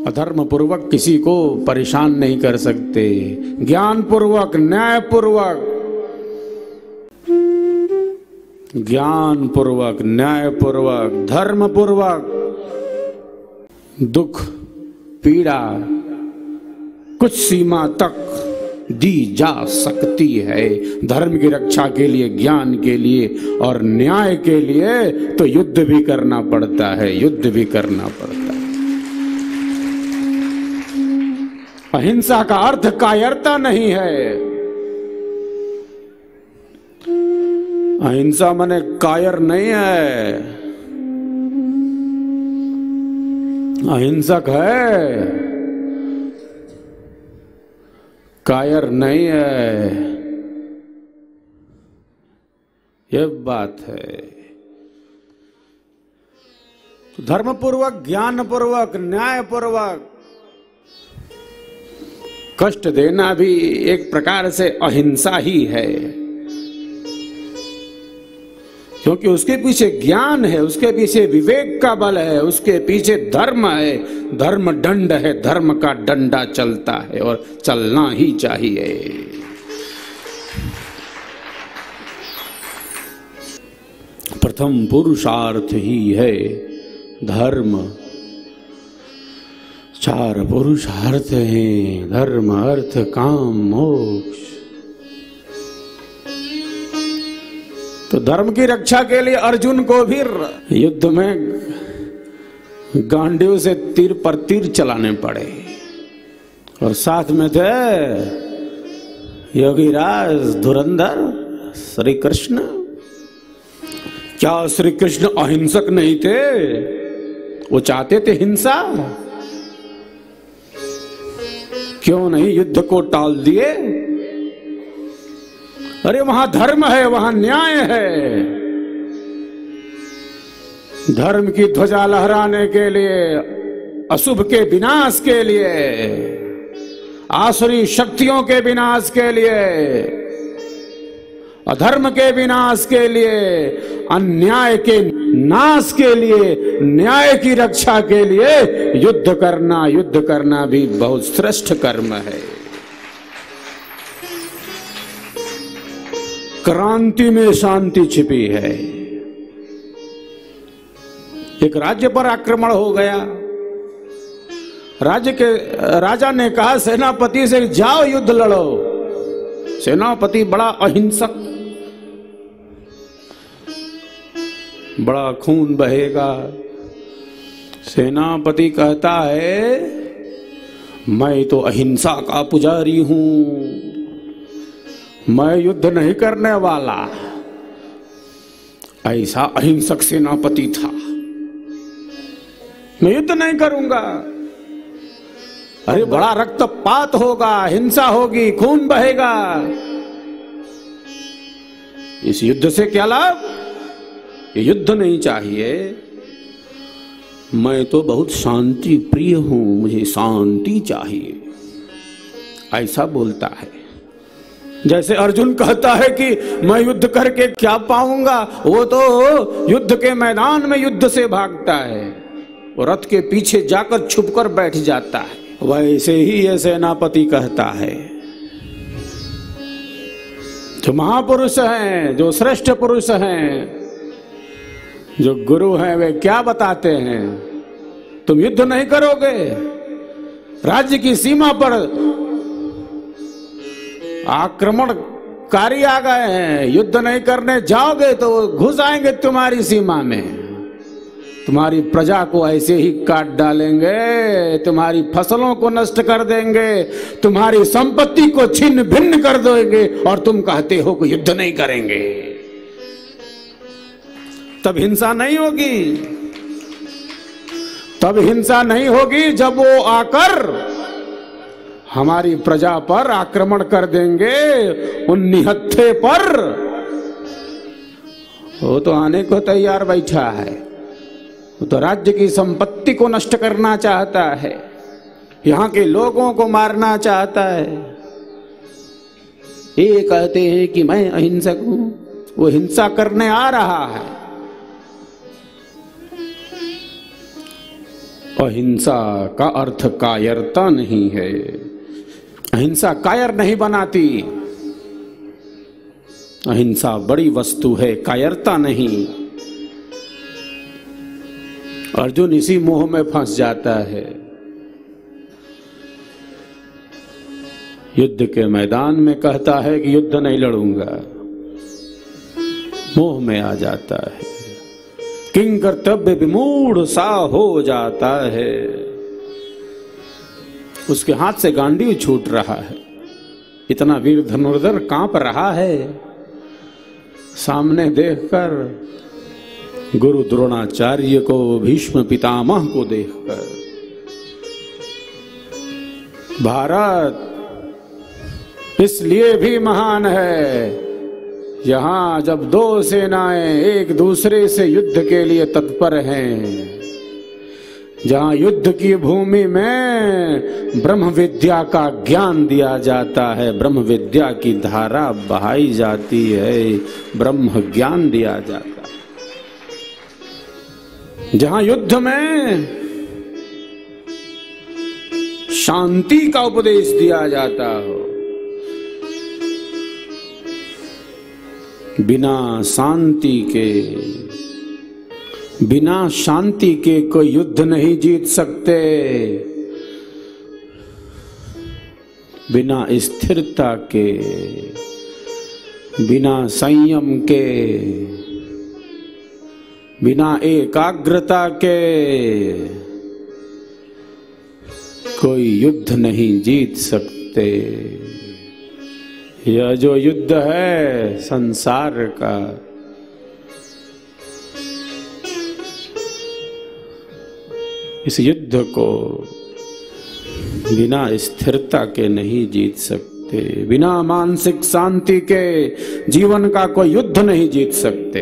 अधर्म पूर्वक किसी को परेशान नहीं कर सकते। ज्ञान पूर्वक, न्याय पूर्वक, ज्ञान पूर्वक, न्याय पूर्वक, धर्म पूर्वक दुख पीड़ा कुछ सीमा तक दी जा सकती है। धर्म की रक्षा के लिए, ज्ञान के लिए और न्याय के लिए तो युद्ध भी करना पड़ता है, युद्ध भी करना पड़ता है। अहिंसा का अर्थ कायरता नहीं है। अहिंसा माने कायर नहीं है, अहिंसक है, कायर नहीं है। यह बात है। तो धर्म पूर्वक, ज्ञान पूर्वक, न्याय पूर्वक कष्ट देना भी एक प्रकार से अहिंसा ही है, क्योंकि उसके पीछे ज्ञान है, उसके पीछे विवेक का बल है, उसके पीछे धर्म है, धर्म दंड है, धर्म का डंडा चलता है और चलना ही चाहिए। प्रथम पुरुषार्थ ही है धर्म। 4 पुरुषार्थ हैं, धर्म, अर्थ, काम, मोक्ष। तो धर्म की रक्षा के लिए अर्जुन को भी युद्ध में गांडीव से तीर पर तीर चलाने पड़े, और साथ में थे योगीराज धुरंधर श्री कृष्ण। क्या श्री कृष्ण अहिंसक नहीं थे? वो चाहते थे हिंसा, क्यों नहीं युद्ध को टाल दिए? अरे वहां धर्म है, वहां न्याय है। धर्म की ध्वजा लहराने के लिए, अशुभ के विनाश के लिए, आसुरी शक्तियों के विनाश के लिए, अधर्म के विनाश के लिए, अन्याय के नाश के लिए, न्याय की रक्षा के लिए युद्ध करना भी बहुत श्रेष्ठ कर्म है। क्रांति में शांति छिपी है। एक राज्य पर आक्रमण हो गया। राज्य के राजा ने कहा सेनापति से, जाओ युद्ध लड़ो। सेनापति बड़ा अहिंसक, बड़ा खून बहेगा। सेनापति कहता है, मैं तो अहिंसा का पुजारी हूं, मैं युद्ध नहीं करने वाला। ऐसा अहिंसक सेनापति था। मैं युद्ध नहीं करूंगा। अरे बड़ा रक्तपात होगा, हिंसा होगी, खून बहेगा। इस युद्ध से क्या लाभ? ये युद्ध नहीं चाहिए। मैं तो बहुत शांति प्रिय हूं, मुझे शांति चाहिए, ऐसा बोलता है। जैसे अर्जुन कहता है कि मैं युद्ध करके क्या पाऊंगा, वो तो युद्ध के मैदान में युद्ध से भागता है, वो रथ के पीछे जाकर छुपकर बैठ जाता है। वैसे ही ये सेनापति कहता है। जो महापुरुष हैं, जो श्रेष्ठ पुरुष हैं, जो गुरु हैं, वे क्या बताते हैं? तुम युद्ध नहीं करोगे, राज्य की सीमा पर आक्रमणकारी आ गए हैं, युद्ध नहीं करने जाओगे तो घुस आएंगे तुम्हारी सीमा में, तुम्हारी प्रजा को ऐसे ही काट डालेंगे, तुम्हारी फसलों को नष्ट कर देंगे, तुम्हारी संपत्ति को छिन्न भिन्न कर देंगे, और तुम कहते हो कि युद्ध नहीं करेंगे। तब हिंसा नहीं होगी। तब हिंसा नहीं होगी जब वो आकर हमारी प्रजा पर आक्रमण कर देंगे। उन निहत्थे पर वो तो आने को तैयार बैठा है, वो तो राज्य की संपत्ति को नष्ट करना चाहता है, यहाँ के लोगों को मारना चाहता है। ये कहते हैं कि मैं अहिंसक हूं, वो हिंसा करने आ रहा है। अहिंसा का अर्थ कायरता नहीं है। अहिंसा कायर नहीं बनाती। अहिंसा बड़ी वस्तु है, कायरता नहीं। अर्जुन इसी मोह में फंस जाता है। युद्ध के मैदान में कहता है कि युद्ध नहीं लड़ूंगा, मोह में आ जाता है, किंग कर्तव्य विमूढ़ सा हो जाता है। उसके हाथ से गांडीव छूट रहा है, इतना वीर धनुर्धर कांप रहा है। सामने देखकर, गुरु द्रोणाचार्य को, भीष्म पितामह को देखकर, भारत इसलिए भी महान है, यहां जब दो सेनाएं एक दूसरे से युद्ध के लिए तत्पर हैं, जहां युद्ध की भूमि में ब्रह्म विद्या का ज्ञान दिया जाता है, ब्रह्म विद्या की धारा बहाई जाती है, ब्रह्म ज्ञान दिया जाता है, जहां युद्ध में शांति का उपदेश दिया जाता हो। बिना शांति के कोई युद्ध नहीं जीत सकते। बिना स्थिरता के, बिना संयम के, बिना एकाग्रता के कोई युद्ध नहीं जीत सकते। यह जो युद्ध है संसार का, इस युद्ध को बिना स्थिरता के नहीं जीत सकते। बिना मानसिक शांति के जीवन का कोई युद्ध नहीं जीत सकते।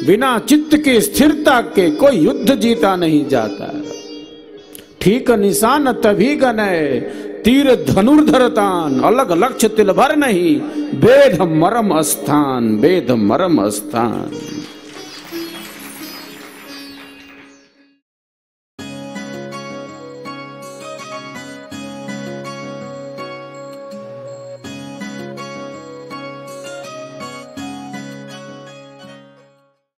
बिना चित्त की स्थिरता के कोई युद्ध जीता नहीं जाता। ठीक निशान तभी गने, तीर धनुर्धरतान, अलग लक्ष्य तिल भर नहीं, वेद मरम स्थान, वेद मरम स्थान।